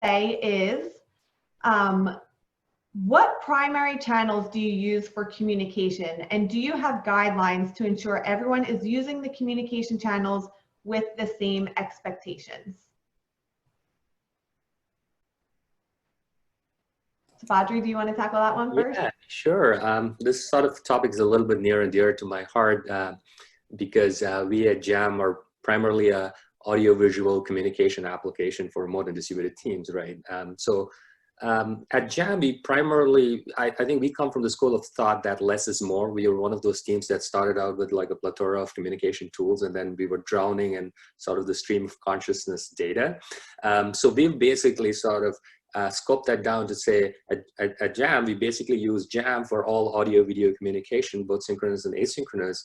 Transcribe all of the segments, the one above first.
say is, what primary channels do you use for communication? And do you have guidelines to ensure everyone is using the communication channels with the same expectations? So Badri, do you want to tackle that one first? Yeah, sure. This sort of topic is a little bit near and dear to my heart because we at Jamm are primarily a audio-visual communication application for remote and distributed teams, right? At Jamm, we primarily, I think we come from the school of thought that less is more. We were one of those teams that started out with like a plethora of communication tools, and then we were drowning in sort of the stream of consciousness data. So we've basically sort of scope that down to say at Jamm, we basically use Jamm for all audio video communication, both synchronous and asynchronous.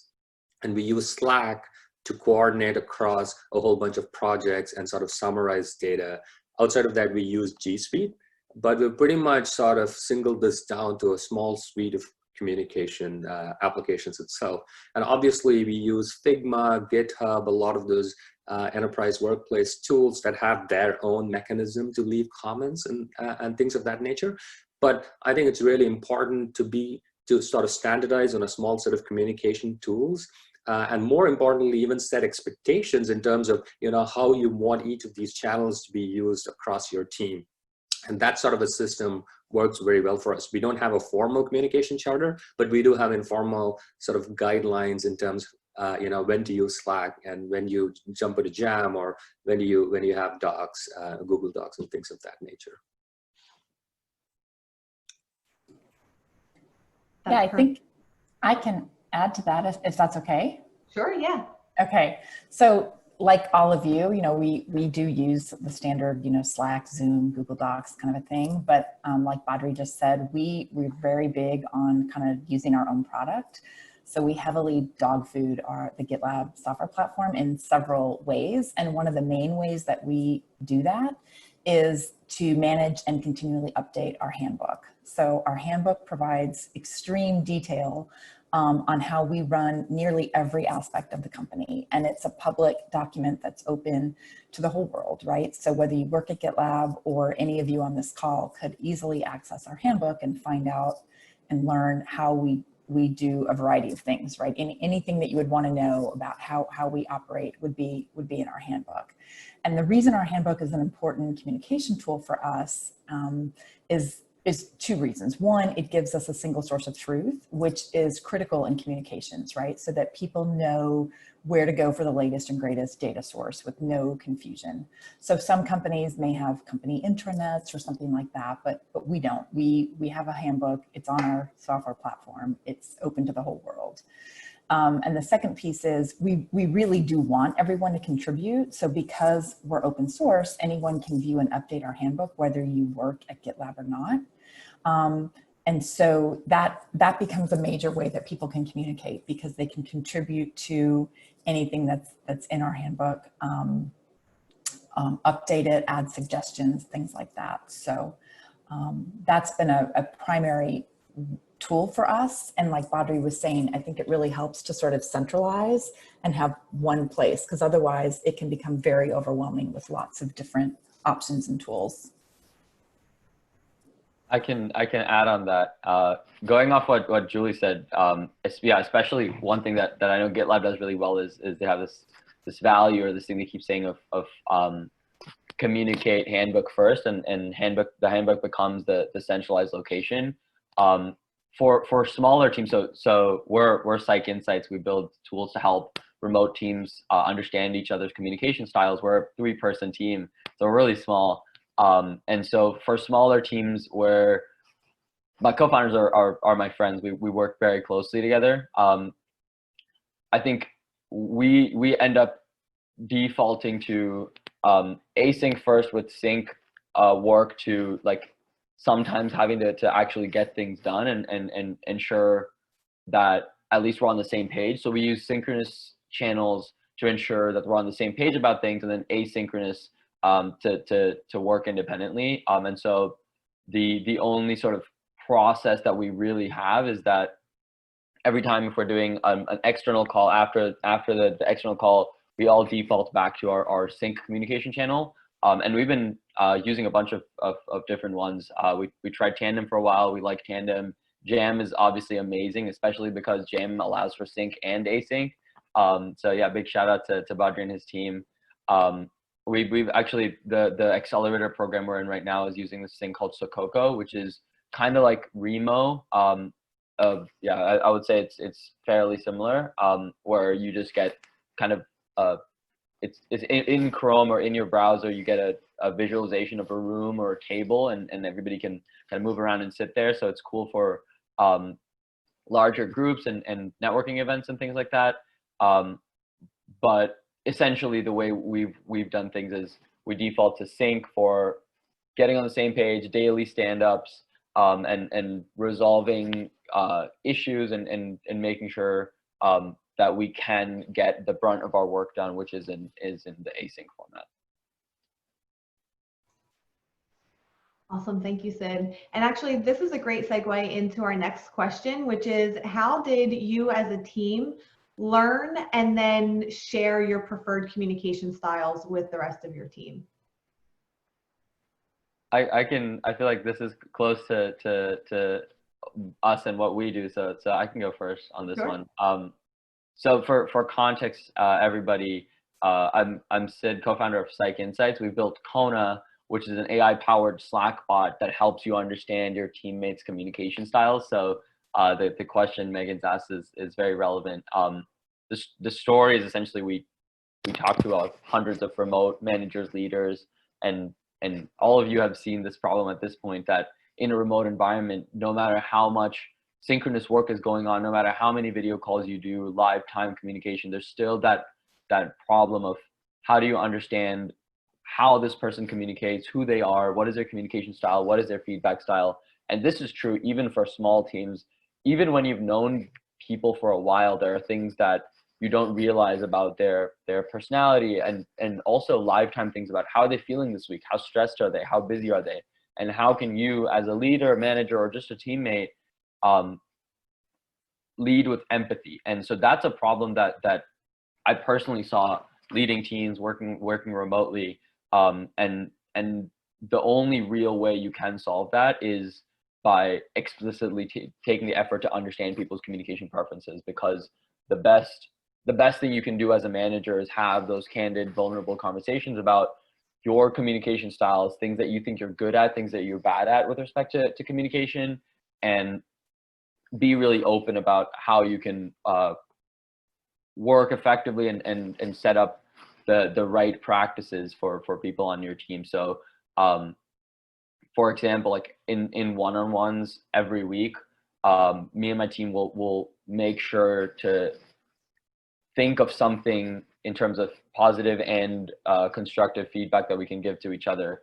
And we use Slack to coordinate across a whole bunch of projects and sort of summarize data. Outside of that, we use G Suite, but we've pretty much sort of singled this down to a small suite of communication applications itself. And obviously we use Figma, GitHub, a lot of those enterprise workplace tools that have their own mechanism to leave comments and things of that nature. But I think it's really important to sort of standardize on a small set of communication tools. And more importantly, even set expectations in terms of how you want each of these channels to be used across your team. And that sort of a system works very well for us. We don't have a formal communication charter, but we do have informal sort of guidelines in terms of when to use Slack and when you jump into Jamm, or when you have Docs, Google Docs, and things of that nature. Yeah, I think I can add to that if that's okay. Sure, yeah. Okay, so like all of you, we do use the standard, Slack, Zoom, Google Docs kind of a thing. But like Badri just said, we're very big on kind of using our own product. So we heavily dog food the GitLab software platform in several ways. And one of the main ways that we do that is to manage and continually update our handbook. So our handbook provides extreme detail on how we run nearly every aspect of the company. And it's a public document that's open to the whole world, right? So whether you work at GitLab or any of you on this call could easily access our handbook and find out and learn how we do a variety of things, right? Anything that you would want to know about how we operate would be in our handbook. And the reason our handbook is an important communication tool for us is two reasons. One, it gives us a single source of truth, which is critical in communications, right? So that people know where to go for the latest and greatest data source with no confusion. So some companies may have company intranets or something like that, but we don't. We have a handbook, it's on our software platform, it's open to the whole world. And the second piece is we really do want everyone to contribute. So because we're open source, anyone can view and update our handbook, whether you work at GitLab or not. And so that becomes a major way that people can communicate, because they can contribute to anything that's in our handbook, update it, add suggestions, things like that. So that's been a primary tool for us. And like Badri was saying, I think it really helps to sort of centralize and have one place, because otherwise it can become very overwhelming with lots of different options and tools. I can add on that. Going off what Julie said, yeah, especially one thing that I know GitLab does really well is they have this value, or this thing they keep saying of communicate handbook first, and the handbook becomes the centralized location. For smaller teams, so we're Sike Insights. We build tools to help remote teams understand each other's communication styles. We're a 3-person team, so we're really small. And so for smaller teams where my co-founders are my friends, we work very closely together. I think we end up defaulting to async first with sync work, to like sometimes having to actually get things done and ensure that at least we're on the same page. So we use synchronous channels to ensure that we're on the same page about things, and then asynchronous to work independently. And so the only sort of process that we really have is that every time if we're doing an external call, after the external call, we all default back to our sync communication channel. And we've been using a bunch of different ones. We tried Tandem for a while. We like Tandem. Jamm is obviously amazing, especially because Jamm allows for sync and async. So yeah, big shout out to Badri and his team. We've actually, the accelerator program we're in right now is using this thing called Sokoko, which is kind of like Remo. Yeah, I would say it's fairly similar, where you just get kind of it's in Chrome or in your browser, you get a visualization of a room or a table, and everybody can kind of move around and sit there. So it's cool for larger groups and networking events and things like that. But essentially the way we've done things is we default to sync for getting on the same page, daily stand-ups, and resolving issues and making sure that we can get the brunt of our work done, which is in the async format. Awesome, thank you, Sid. And actually, this is a great segue into our next question, which is, how did you as a team learn and then share your preferred communication styles with the rest of your team? I feel like this is close to us and what we do, so I can go first on this one. So for context, everybody, I'm Sid, co-founder of Sike Insights. We built Kona, which is an AI-powered Slack bot that helps you understand your teammates' communication styles. So the question Megan's asked is very relevant. The story is essentially we talk to hundreds of remote managers, leaders, and all of you have seen this problem at this point, that in a remote environment, no matter how much synchronous work is going on, no matter how many video calls you do, live time communication, there's still that problem of how do you understand how this person communicates, who they are, what is their communication style, what is their feedback style. And this is true even for small teams. Even when you've known people for a while, there are things that you don't realize about their personality, and also lifetime things about how are they feeling this week, how stressed are they, how busy are they, and how can you as a leader, manager, or just a teammate lead with empathy. And so that's a problem that I personally saw leading teams, working remotely, and the only real way you can solve that is by explicitly taking the effort to understand people's communication preferences, because the best thing you can do as a manager is have those candid, vulnerable conversations about your communication styles, things that you think you're good at, things that you're bad at with respect to communication, and be really open about how you can work effectively and set up the right practices for people on your team. So for example, like in one-on-ones every week, me and my team will make sure to think of something in terms of positive and constructive feedback that we can give to each other,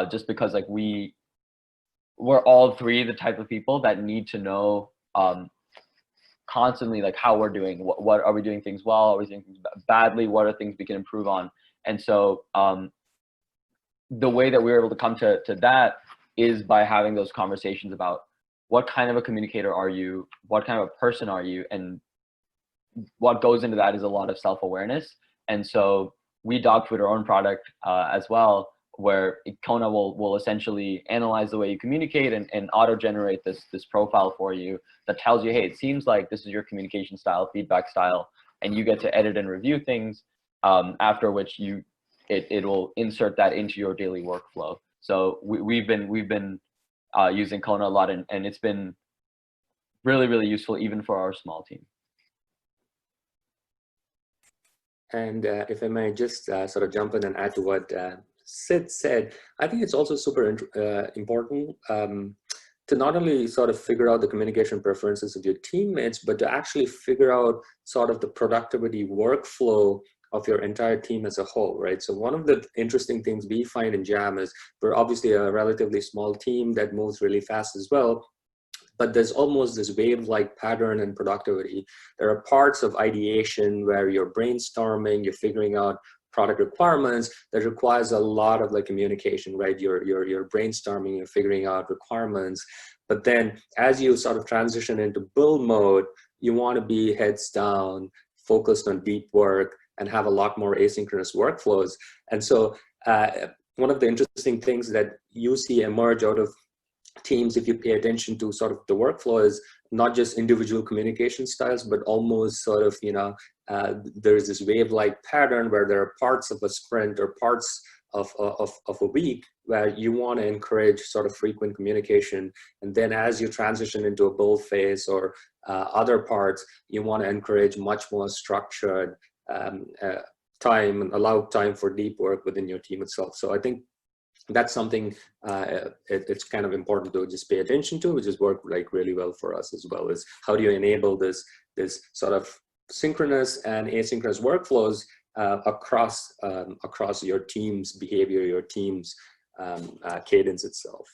just because like we're all three the type of people that need to know constantly like how we're doing, what are we doing things well, are we doing things badly, what are things we can improve on. And so the way that we were able to come to that is by having those conversations about what kind of a communicator are you, what kind of a person are you, and what goes into that is a lot of self-awareness. And so we dogfood our own product as well, where Kona will essentially analyze the way you communicate and auto-generate this profile for you that tells you, hey, it seems like this is your communication style, feedback style, and you get to edit and review things, after which it will insert that into your daily workflow. So we've been using Kona a lot, and it's been really, really useful even for our small team. And if I may just sort of jump in and add to what Sid said, I think it's also super important to not only sort of figure out the communication preferences of your teammates, but to actually figure out sort of the productivity workflow of your entire team as a whole, right? So one of the interesting things we find in Jamm is we're obviously a relatively small team that moves really fast as well, but there's almost this wave-like pattern in productivity. There are parts of ideation where you're brainstorming, you're figuring out product requirements that requires a lot of like communication, right? You're brainstorming, you're figuring out requirements. But then as you sort of transition into build mode, you want to be heads down, focused on deep work, and have a lot more asynchronous workflows. And so one of the interesting things that you see emerge out of teams, if you pay attention to sort of the workflow, is not just individual communication styles, but almost sort of, there's this wave-like pattern where there are parts of a sprint or parts of a week where you want to encourage sort of frequent communication. And then as you transition into a build phase or other parts, you want to encourage much more structured time and allow time for deep work within your team itself. So I think that's something it's kind of important to just pay attention to, which has worked like really well for us as well, is how do you enable this sort of synchronous and asynchronous workflows across your team's behavior, your team's cadence itself.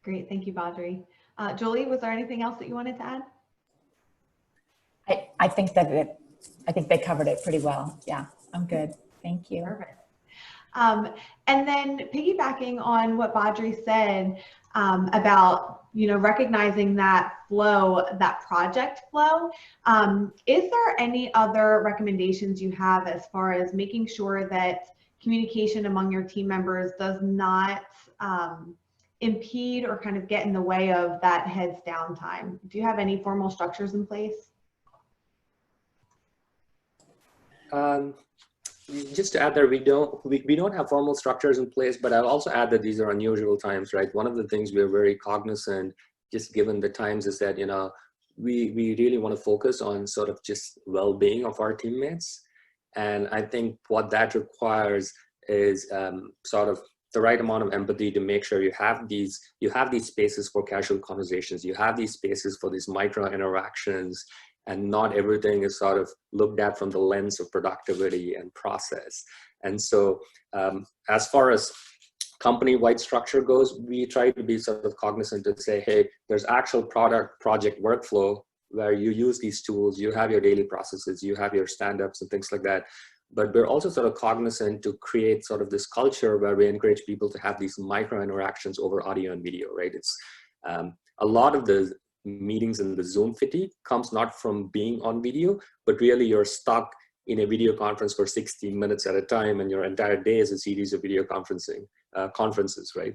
Great, thank you, Badri. Julie, was there anything else that you wanted to add? I think they covered it pretty well. Yeah, I'm good. Thank you. Perfect. And then piggybacking on what Badri said about recognizing that flow, that project flow, is there any other recommendations you have as far as making sure that communication among your team members does not impede or kind of get in the way of that heads down time? Do you have any formal structures in place? Just to add there, we don't have formal structures in place, but I'll also add that these are unusual times, right? One of the things we're very cognizant, just given the times, is that, we really want to focus on sort of just well-being of our teammates. And I think what that requires is sort of the right amount of empathy to make sure you have these spaces for casual conversations, you have these spaces for these micro interactions, and not everything is sort of looked at from the lens of productivity and process. And so as far as company-wide structure goes, we try to be sort of cognizant to say, hey, there's actual project workflow where you use these tools, you have your daily processes, you have your stand-ups and things like that. But we're also sort of cognizant to create sort of this culture where we encourage people to have these micro interactions over audio and video, right? It's a lot of the meetings in the Zoom fatigue comes not from being on video, but really you're stuck in a video conference for 16 minutes at a time, and your entire day is a series of video conferences, right?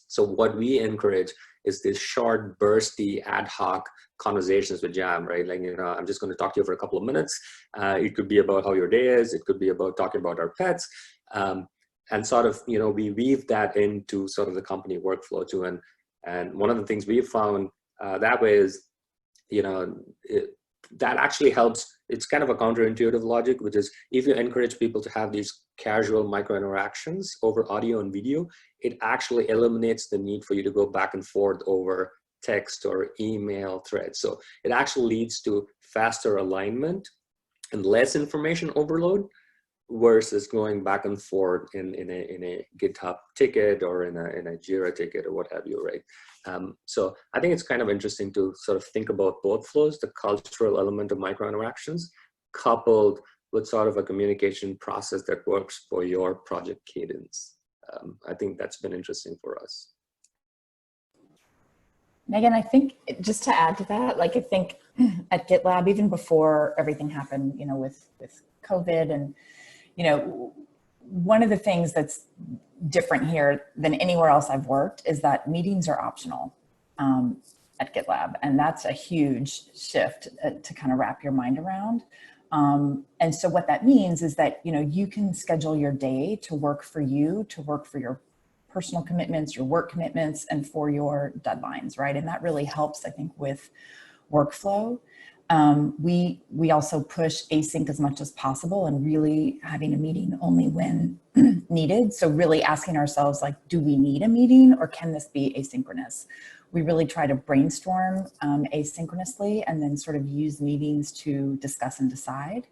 So what we encourage is this short, bursty, ad hoc conversations with Jamm, right? Like, I'm just going to talk to you for a couple of minutes. It could be about how your day is. It could be about talking about our pets. And sort of, we weave that into sort of the company workflow too. And one of the things we've found that way is, that actually helps. It's kind of a counterintuitive logic, which is if you encourage people to have these casual micro interactions over audio and video, it actually eliminates the need for you to go back and forth over text or email threads. So it actually leads to faster alignment and less information overload versus going back and forth in a GitHub ticket or in a Jira ticket or what have you, right? So I think it's kind of interesting to sort of think about both flows, the cultural element of micro interactions coupled with sort of a communication process that works for your project cadence. I think that's been interesting for us. Megan, I think just to add to that, like I think at GitLab, even before everything happened, with COVID and, one of the things that's different here than anywhere else I've worked is that meetings are optional at GitLab. And that's a huge shift to kind of wrap your mind around. And so what that means is that, you can schedule your day to work for you, to work for your personal commitments, your work commitments, and for your deadlines, right? And that really helps, I think, with workflow. We also push async as much as possible and really having a meeting only when needed. So really asking ourselves, like, do we need a meeting or can this be asynchronous? We really try to brainstorm asynchronously and then sort of use meetings to discuss and decide.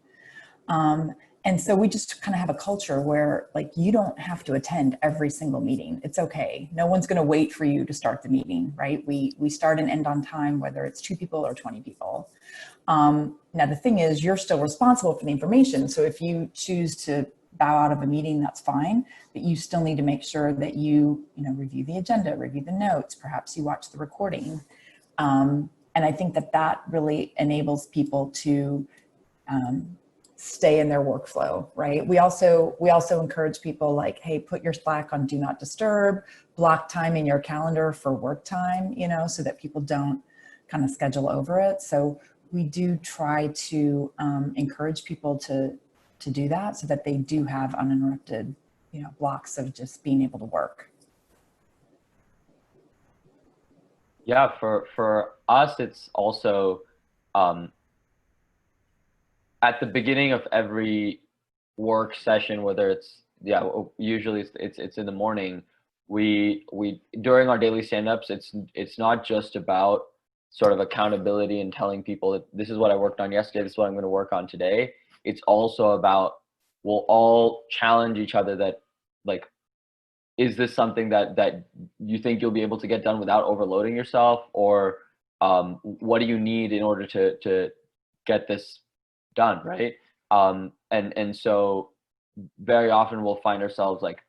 And so we just kind of have a culture where, like, you don't have to attend every single meeting. It's okay. No one's going to wait for you to start the meeting, right? We start and end on time, whether it's 2 people or 20 people. Now, the thing is, you're still responsible for the information. So if you choose to bow out of a meeting, that's fine. But you still need to make sure that you review the agenda, review the notes, perhaps you watch the recording. And I think that really enables people to stay in their workflow, right? We also encourage people like, hey, put your Slack on do not disturb, block time in your calendar for work time, you know, so that people don't kind of schedule over it. So we do try to encourage people to do that so that they do have uninterrupted, you know, blocks of just being able to work. Yeah, for us, it's also at the beginning of every work session, whether it's, yeah, usually it's in the morning, we during our daily stand-ups, it's not just about sort of accountability and telling people that this is what I worked on yesterday, this is what I'm going to work on today. It's also about, we'll all challenge each other that, like, is this something that you think you'll be able to get done without overloading yourself, or what do you need in order to get this done, right? And so very often we'll find ourselves like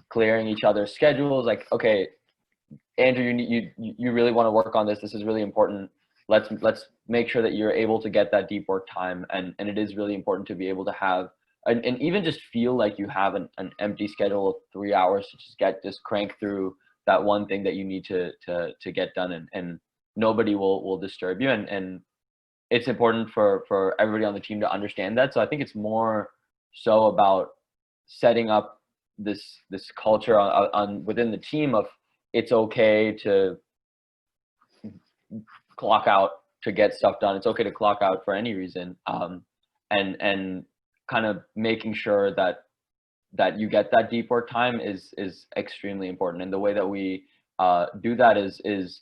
clearing each other's schedules, like, okay, Andrew, you really want to work on this. This is really important. Let's make sure that you're able to get that deep work time. And it is really important to be able to have, and even just feel like you have an empty schedule of 3 hours to just crank through that one thing that you need to get done, and nobody will disturb you. And it's important for everybody on the team to understand that. So I think it's more so about setting up this culture on within the team of, it's okay to clock out to get stuff done. It's okay to clock out for any reason. And kind of making sure that you get that deep work time is extremely important. And the way that we do that is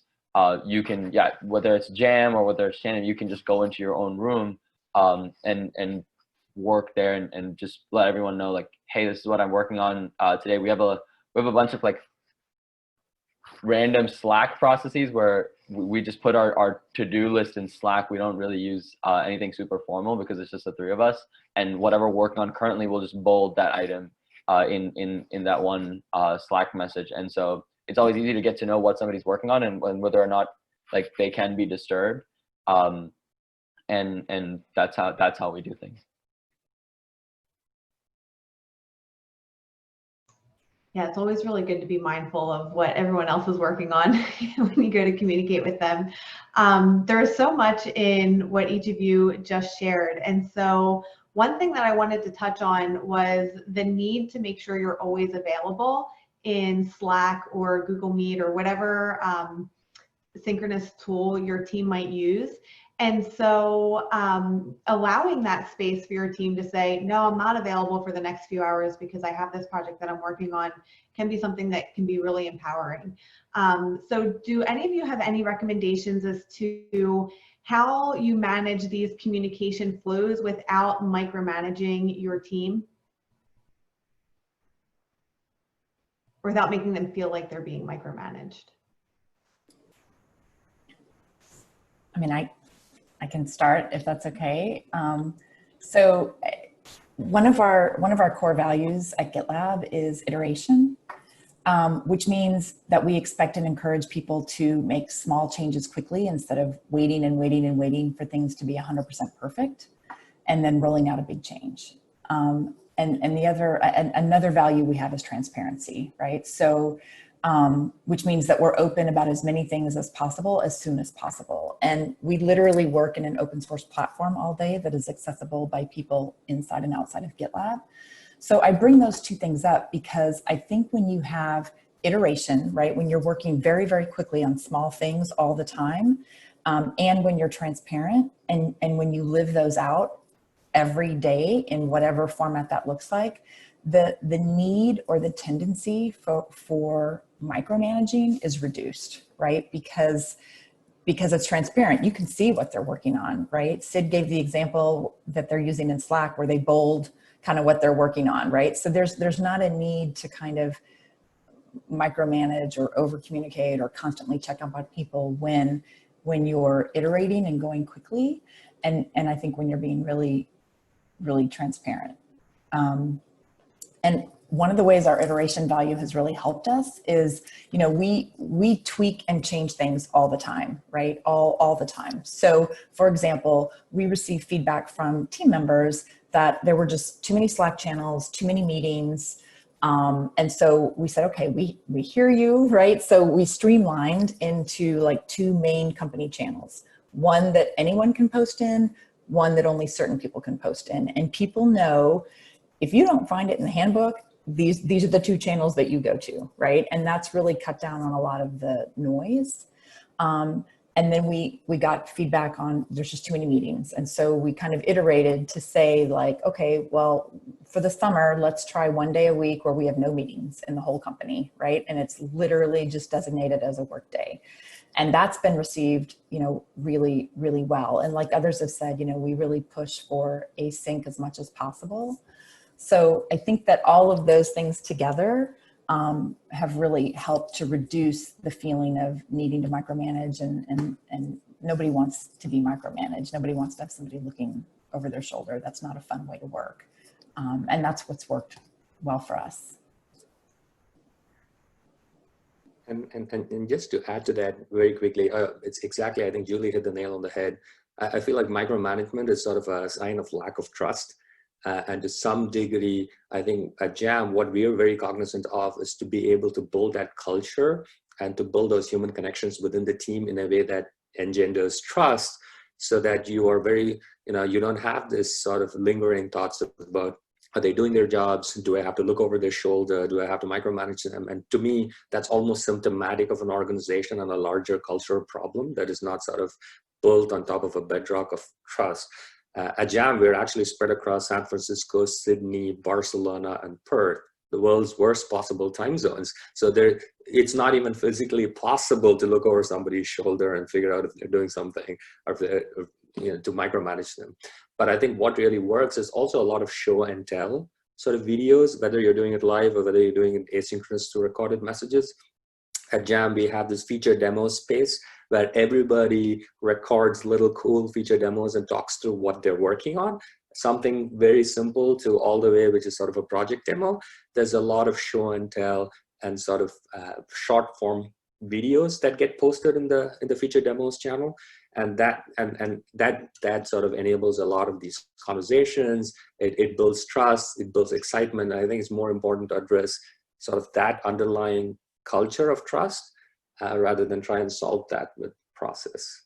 you can, yeah, whether it's Jamm or whether it's Shannon, you can just go into your own room and work there and just let everyone know, like, hey, this is what I'm working on today. We have a bunch of like random Slack processes where we just put our to-do list in Slack. We don't really use anything super formal because it's just the three of us, and whatever we're working on currently, we'll just bold that item in that one Slack message. And so it's always easy to get to know what somebody's working on and whether or not like they can be disturbed. And that's how we do things. Yeah, it's always really good to be mindful of what everyone else is working on when you go to communicate with them. There is so much in what each of you just shared. And so one thing that I wanted to touch on was the need to make sure you're always available in Slack or Google Meet or whatever synchronous tool your team might use. And so allowing that space for your team to say, no, I'm not available for the next few hours because I have this project that I'm working on, can be something that can be really empowering. So do any of you have any recommendations as to how you manage these communication flows without micromanaging your team? Or without making them feel like they're being micromanaged? I mean, I can start if that's okay. So one of our core values at GitLab is iteration, which means that we expect and encourage people to make small changes quickly instead of waiting and waiting and waiting for things to be 100% perfect and then rolling out a big change. And another value we have is transparency, right? So which means that we're open about as many things as possible as soon as possible. And we literally work in an open source platform all day that is accessible by people inside and outside of GitLab. So I bring those two things up because I think when you have iteration, right, when you're working very, very quickly on small things all the time, and when you're transparent and when you live those out every day in whatever format that looks like, the need or the tendency for micromanaging is reduced, right? Because it's transparent. You can see what they're working on, right? Sid gave the example that they're using in Slack where they bold kind of what they're working on, right? So there's not a need to kind of micromanage or over communicate or constantly check up on people when you're iterating and going quickly. And I think when you're being really, really transparent. And one of the ways our iteration value has really helped us is, you know, we tweak and change things all the time, right? All the time. So for example, we receive feedback from team members that there were just too many Slack channels, too many meetings. And so we said, okay, we hear you, right? So we streamlined into like 2 main company channels, one that anyone can post in, one that only certain people can post in. And people know, if you don't find it in the handbook, these are the 2 channels that you go to, right? And that's really cut down on a lot of the noise. And then we got feedback on there's just too many meetings. And so we kind of iterated to say like, okay, well, for the summer, let's try 1 day a week where we have no meetings in the whole company, right? And it's literally just designated as a work day. And that's been received, you know, really, really well. And like others have said, you know, we really push for async as much as possible. So I think that all of those things together have really helped to reduce the feeling of needing to micromanage, and nobody wants to be micromanaged. Nobody wants to have somebody looking over their shoulder. That's not a fun way to work. And that's what's worked well for us. And just to add to that very quickly, it's exactly, I think Julie hit the nail on the head. I feel like micromanagement is sort of a sign of lack of trust. And to some degree, I think at Jamm, what we are very cognizant of is to be able to build that culture and to build those human connections within the team in a way that engenders trust, so that you are very, you know, you don't have this sort of lingering thoughts about, are they doing their jobs? Do I have to look over their shoulder? Do I have to micromanage them? And to me, that's almost symptomatic of an organization and a larger cultural problem that is not sort of built on top of a bedrock of trust. At Jamm, we're actually spread across San Francisco, Sydney, Barcelona, and Perth, the world's worst possible time zones. So it's not even physically possible to look over somebody's shoulder and figure out if they're doing something, or if you know, to micromanage them. But I think what really works is also a lot of show and tell sort of videos, whether you're doing it live or whether you're doing it asynchronous to recorded messages. At Jamm, we have this feature demo space where everybody records little cool feature demos and talks through what they're working on. Something very simple to all the way, which is sort of a project demo. There's a lot of show and tell and sort of short form videos that get posted in the feature demos channel. And that sort of enables a lot of these conversations. It builds trust, it builds excitement. I think it's more important to address sort of that underlying culture of trust rather than try and solve that with process.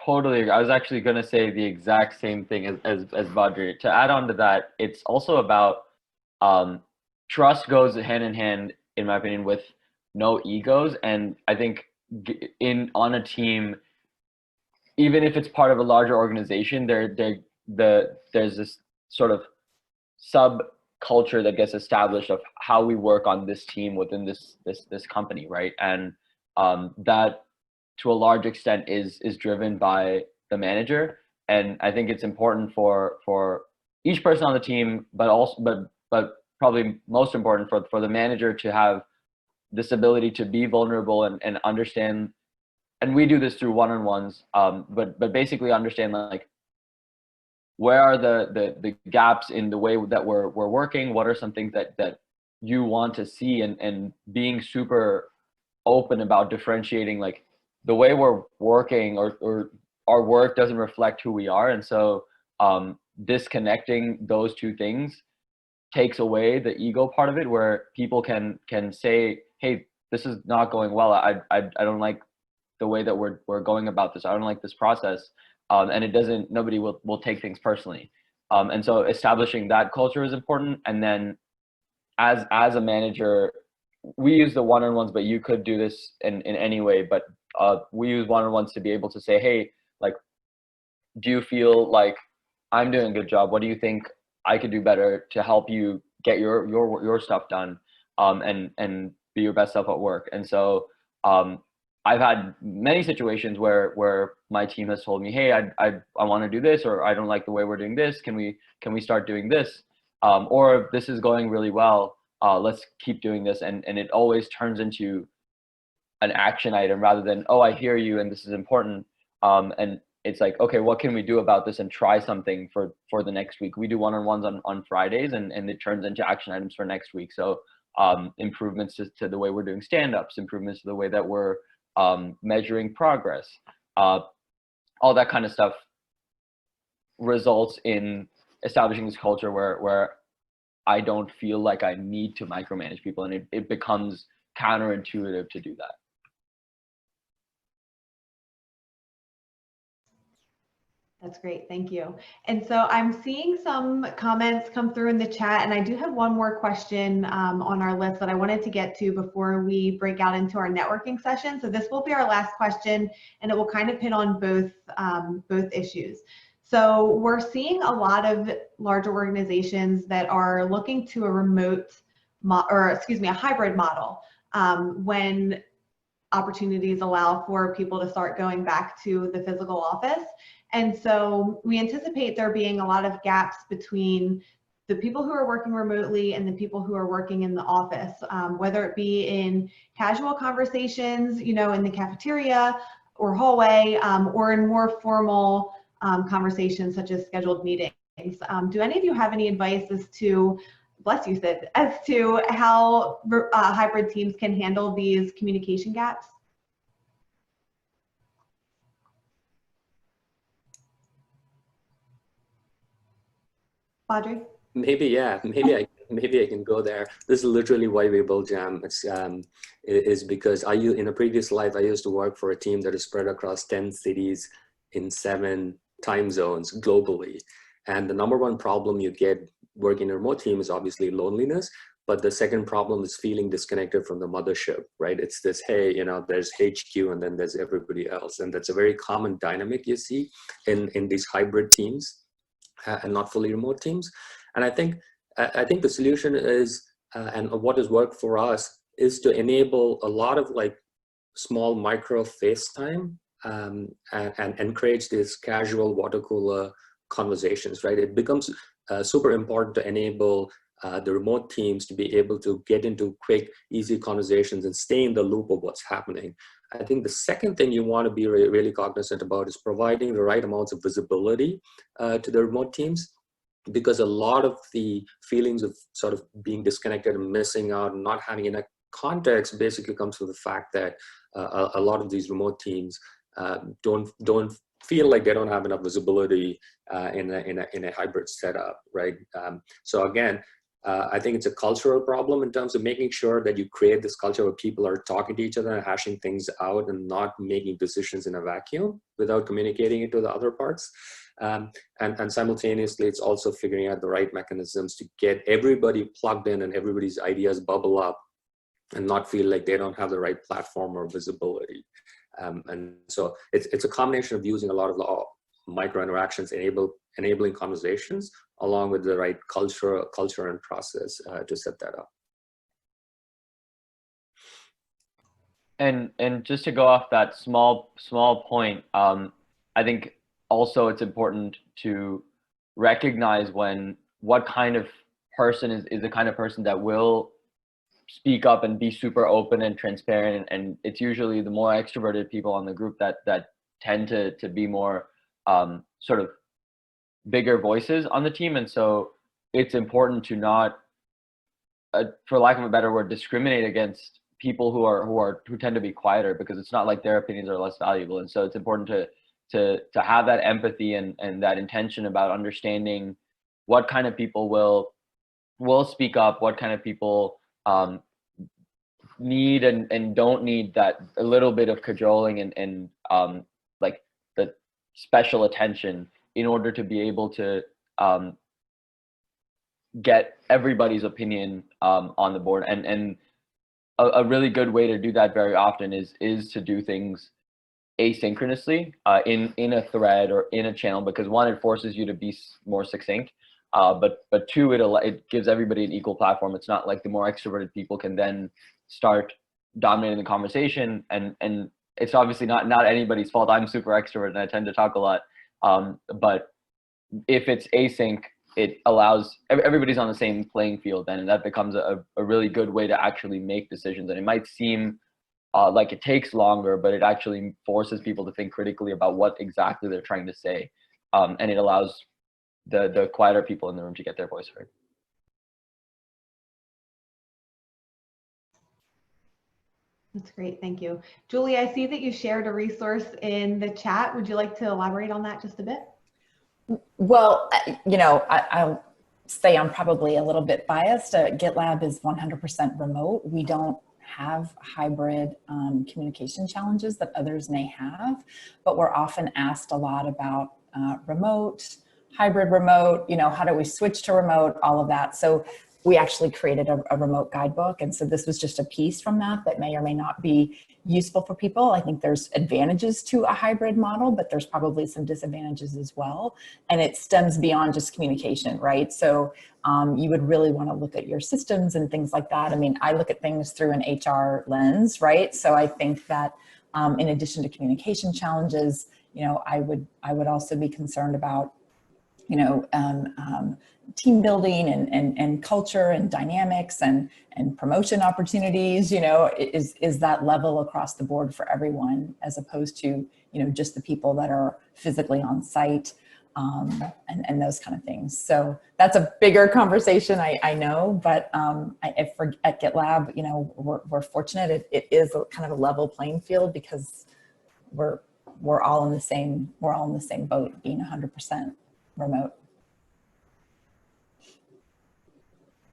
Totally. I was actually going to say the exact same thing as Badri. To add on to that, it's also about trust goes hand in hand, in my opinion, with no egos. And I think on a team, even if it's part of a larger organization, there's this sort of sub culture that gets established of how we work on this team within this company, right? And that to a large extent is driven by the manager. And I think it's important for each person on the team, but probably most important for the manager to have this ability to be vulnerable and understand. And we do this through one-on-ones, but basically understand like, where are the gaps in the way that we're working? What are some things that you want to see, and being super open about differentiating like the way we're working or our work doesn't reflect who we are. And so disconnecting those two things takes away the ego part of it, where people can say, hey, this is not going well. I don't like the way that we're going about this. I don't like this process. And it doesn't, nobody will take things personally. And so establishing that culture is important. And then as a manager, we use the one-on-ones, but you could do this in any way, but we use one-on-ones to be able to say, hey, like, do you feel like I'm doing a good job? What do you think I could do better to help you get your stuff done, and be your best self at work? And so I've had many situations where my team has told me, hey, I want to do this, or I don't like the way we're doing this. Can we start doing this? Or this is going really well. Let's keep doing this. And it always turns into an action item rather than, oh, I hear you and this is important. And it's like, okay, what can we do about this and try something for the next week. We do one-on-ones on Fridays, and it turns into action items for next week. So improvements to the way we're doing stand-ups, improvements to the way that we're measuring progress, all that kind of stuff results in establishing this culture where I don't feel like I need to micromanage people, and it becomes counterintuitive to do that. That's great, thank you. And so I'm seeing some comments come through in the chat, and I do have one more question on our list that I wanted to get to before we break out into our networking session. So this will be our last question, and it will kind of hit on both issues. So we're seeing a lot of larger organizations that are looking to a hybrid model when opportunities allow for people to start going back to the physical office. And so we anticipate there being a lot of gaps between the people who are working remotely and the people who are working in the office, whether it be in casual conversations, in the cafeteria or hallway, or in more formal conversations such as scheduled meetings. Do any of you have any advice as to, bless you, Sid, as to how hybrid teams can handle these communication gaps? Badri? Maybe I can go there. This is literally why we built Jamm. Is because in a previous life I used to work for a team that is spread across 10 cities in 7 time zones globally. And the number one problem you get working in a remote team is obviously loneliness. But the second problem is feeling disconnected from the mothership, right? It's this, hey, there's HQ and then there's everybody else. And that's a very common dynamic you see in these hybrid teams and not fully remote teams. And I think the solution is, and what has worked for us, is to enable a lot of like small micro FaceTime and encourage these casual water cooler conversations, right? It becomes super important to enable the remote teams to be able to get into quick, easy conversations and stay in the loop of what's happening. I think the second thing you want to be really cognizant about is providing the right amounts of visibility to the remote teams, because a lot of the feelings of sort of being disconnected and missing out and not having enough context basically comes from the fact that a lot of these remote teams don't feel like they don't have enough visibility in a hybrid setup, right? So again, I think it's a cultural problem in terms of making sure that you create this culture where people are talking to each other and hashing things out and not making decisions in a vacuum without communicating it to the other parts. And simultaneously, it's also figuring out the right mechanisms to get everybody plugged in and everybody's ideas bubble up and not feel like they don't have the right platform or visibility. And so it's a combination of using a lot of the micro interactions, enabling conversations, along with the right culture and process to set that up. And just to go off that small point, I think also it's important to recognize what kind of person is the kind of person that will speak up and be super open and transparent, and it's usually the more extroverted people on the group that tend to be more sort of bigger voices on the team. And so it's important to not, for lack of a better word, discriminate against people who tend to be quieter, because it's not like their opinions are less valuable. And so it's important to have that empathy and that intention about understanding what kind of people will speak up, what kind of people need and don't need that a little bit of cajoling and like the special attention in order to be able to get everybody's opinion on the board. And a really good way to do that very often is to do things asynchronously in a thread or in a channel, because one, it forces you to be more succinct, but two, it gives everybody an equal platform. It's not like the more extroverted people can then start dominating the conversation, and it's obviously not anybody's fault. I'm super extrovert and I tend to talk a lot, but if it's async, it allows everybody's on the same playing field then, and that becomes a really good way to actually make decisions. And it might seem like it takes longer, but it actually forces people to think critically about what exactly they're trying to say. And it allows the quieter people in the room to get their voice heard. That's great, thank you. Julie, I see that you shared a resource in the chat. Would you like to elaborate on that just a bit? Well, you know, I'll say I'm probably a little bit biased. GitLab is 100% remote. We don't have hybrid communication challenges that others may have, but we're often asked a lot about remote, hybrid remote, you know, how do we switch to remote, all of that. So we actually created a remote guidebook. And so this was just a piece from that may or may not be useful for people. I think there's advantages to a hybrid model, but there's probably some disadvantages as well. And it stems beyond just communication, right? So you would really want to look at your systems and things like that. I mean, I look at things through an HR lens, right? So I think that in addition to communication challenges, you know, I would also be concerned about, you know, team building and culture and dynamics and promotion opportunities, you know, is that level across the board for everyone, as opposed to, you know, just the people that are physically on site and those kind of things. So that's a bigger conversation, I know, but at GitLab, you know, we're fortunate. It is a kind of a level playing field because we're all in the same boat, being 100% remote.